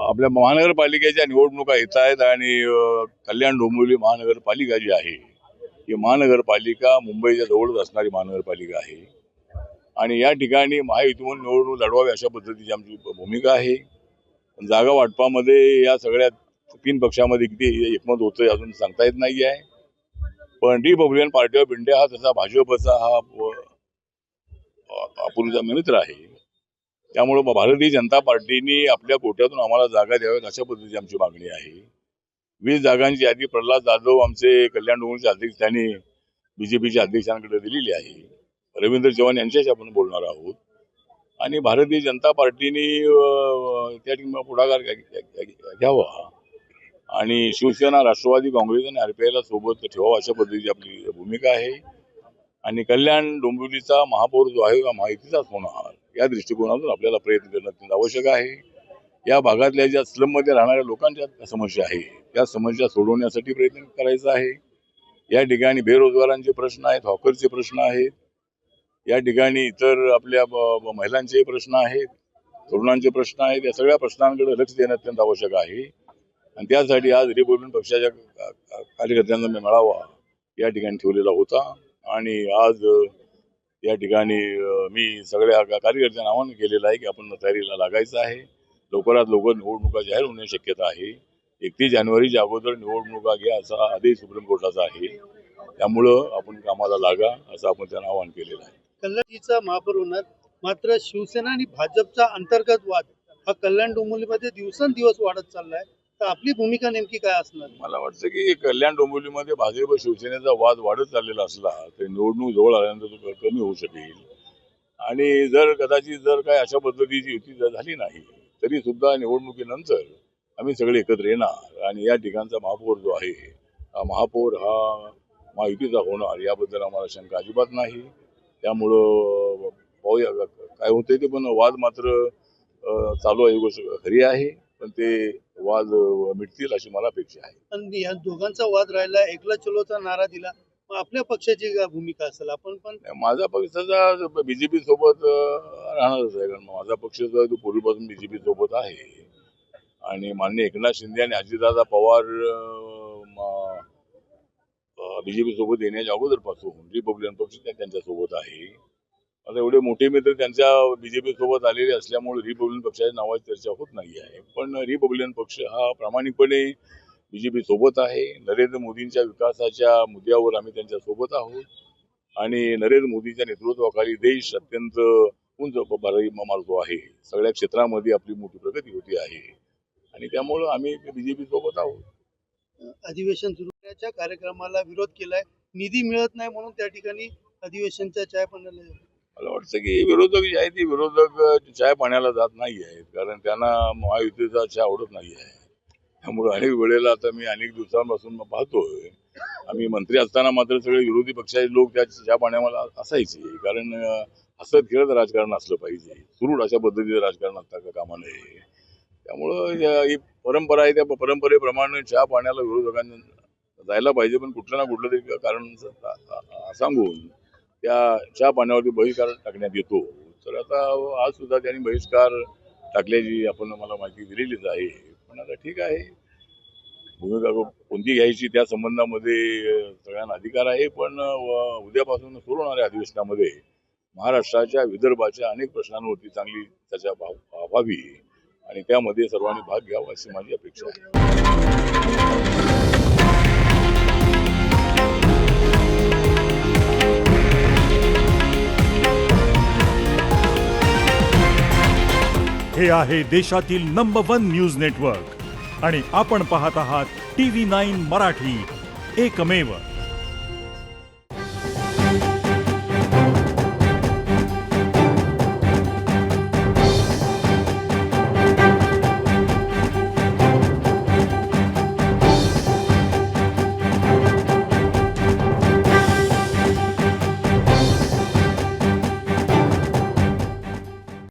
आपल्या महानगरपालिकेच्या निवडणुका येत आहेत आणि कल्याण डोंबिवली महानगरपालिका जी आहे ही महानगरपालिका मुंबईच्या जवळच असणारी महानगरपालिका आहे आणि या ठिकाणी महायुतीमधून निवडणूक लढवावी अशा पद्धतीची आमची भूमिका आहे. जागा वाटपामध्ये या सगळ्या 3 पक्षामध्ये किती एकमत होतं अजून सांगता येत नाही आहे. पण रिपब्लिकन पार्टी ऑफ इंडिया हा तसा भाजपचा हा अपुरीचा मित्र आहे. त्यामुळे भारतीय जनता पार्टीने आपल्या कोट्यातून आम्हाला जागा द्याव्यात अशा पद्धतीची आमची मागणी आहे. 20 जागांची यादी प्रल्हाद जाधव आमचे कल्याण डोंबिवलीचे अध्यक्ष त्यांनी बीजेपीच्या अध्यक्षांकडे दिलेली आहे. रवींद्र चव्हाण यांच्याशी आपण बोलणार आहोत आणि भारतीय जनता पार्टीने त्या ठिकाणी पुढाकार घ्यावा आणि शिवसेना, राष्ट्रवादी काँग्रेस आणि आरपीआयला सोबत ठेवावं अशा पद्धतीची आपली भूमिका आहे. आणि कल्याण डोंबिवलीचा महापौर जो आहे हा महायुतीचाच होणार या दृष्टिकोनातून आपल्याला प्रयत्न करणं अत्यंत आवश्यक आहे. या भागातल्या ज्या स्लममध्ये राहणाऱ्या लोकांच्या समस्या आहे त्या समस्या सोडवण्यासाठी प्रयत्न करायचा आहे. या ठिकाणी बेरोजगारांचे प्रश्न आहेत, हॉकरचे प्रश्न आहेत, या ठिकाणी इतर आपल्या महिलांचे प्रश्न आहेत, तरुणांचे प्रश्न आहेत. या सगळ्या प्रश्नांकडे लक्ष देणं अत्यंत आवश्यक आहे आणि त्यासाठी आज रिपब्लिकन पक्षाच्या कार्यकर्त्यांचा मेळावा या ठिकाणी ठेवलेला होता आणि आज या ठिकाणी मी सगळ्या कार्यकर्त्यांना आवाहन केलेलं आहे की आपण तयारीला लागायचं आहे. लवकरात लवकर निवडणुका जाहीर होण्याची शक्यता आहे. 31 जानेवारीच्या अगोदर निवडणुका घ्या असा आदेश सुप्रीम कोर्टाचा आहे. त्यामुळं आपण कामाला लागा असं आपण त्यांना आवाहन केलेलं आहे. कल्याणचा महापौर होणार, मात्र शिवसेना आणि भाजपचा अंतर्गत वाद हा कल्याण डोंबिवलीमध्ये दिवसेंदिवस वाढत चाललाय. तर आपली भूमिका नेमकी काय असणार? मला वाटतं की कल्याण डोंबिवलीमध्ये भाजप शिवसेनेचा वाद वाढत चाललेला असला तर निवडणूक जवळ आल्यानंतर तो कमी होऊ शकेल आणि जर कदाचित जर काय अशा पद्धतीची युती झाली नाही तरी सुद्धा निवडणुकीनंतर आम्ही सगळे एकत्र येणार आणि या ठिकाणचा महापौर जो आहे हा महापौर हा महायुतीचा होणार याबद्दल आम्हाला शंका अजिबात नाही. त्यामुळं पाहूया काय होतंय ते, पण वाद मात्र चालू आहे, गोष्ट खरी आहे, पण ते वाद मिटतील अशी मला अपेक्षा आहे. पण या दोघांचा वाद राहिला, एकला चलोचा नारा दिला, मग आपल्या पक्षाची काय भूमिका असेल? आपण पण माझा पक्षाचा बीजेपी सोबत राहणारच आहे, कारण माझा पक्ष जो आहे तो पूर्वीपासून बीजेपी सोबत आहे आणि माननीय एकनाथ शिंदे आणि अजितदादा पवार बीजेपी सोबत येण्याच्या अगोदरपासून रिपब्लिकन पक्ष त्यांच्या सोबत आहे. आता एवढे मोठे मित्र त्यांच्या बीजेपी सोबत आलेले असल्यामुळे रिपब्लिकन पक्षाच्या नावाची चर्चा होत नाही आहे. पण रिपब्लिकन पक्ष हा प्रामाणिकपणे बीजेपी सोबत आहे. नरेंद्र मोदींच्या विकासाच्या मुद्द्यावर आम्ही त्यांच्या सोबत आहोत आणि नरेंद्र मोदींच्या नेतृत्वाखाली देश अत्यंत उंच भरारी मारतो आहे. सगळ्या क्षेत्रामध्ये आपली मोठी प्रगती होती आहे आणि त्यामुळं आम्ही बीजेपी सोबत आहोत. अधिवेशन सुरू करण्याच्या कार्यक्रमाला विरोध केलाय, निधी मिळत नाही म्हणून त्या ठिकाणी अधिवेशनच्या चाय पाण्याला. मला वाटतं की विरोधक जे आहेत ते विरोधक चाय पाण्याला जात नाही आहेत, कारण त्यांना महायुतीचा चहा आवडत नाही आहे. त्यामुळे अनेक वेळेला आता मी अनेक दिवसांपासून पाहतोय, आम्ही मंत्री असताना मात्र सगळे विरोधी पक्षाचे लोक त्या चहा पाण्याला असायचे, कारण हसत खेळत राजकारण असलं पाहिजे, सुरूढ अशा पद्धतीचं राजकारण असता का कामा नये. त्यामुळं ही परंपरा आहे, त्या परंपरेप्रमाणे चहा पाण्याला विरोधकांनी जायला पाहिजे, पण कुठलं ना कुठलं तरी कारण सांगून त्या चहा पाण्यावरती बहिष्कार टाकण्यात येतो. तर आता आज सुद्धा त्यांनी बहिष्कार टाकल्याची आपण मला माहिती दिलेलीच आहे. पण आता ठीक आहे, भूमिका कोणती घ्यायची त्या संबंधामध्ये सगळ्यांना अधिकार आहे. पण उद्यापासून सुरू होणाऱ्या अधिवेशनामध्ये महाराष्ट्राच्या, विदर्भाच्या अनेक प्रश्नांवरती चांगली चर्चा व्हावी आणि त्यामध्ये सर्वांनी भाग घ्यावा अशी माझी अपेक्षा आहे. हे आहे देशातील नंबर 1 न्यूज नेटवर्क आणि आपण पाहत आहात TV9 मराठी, एकमेव.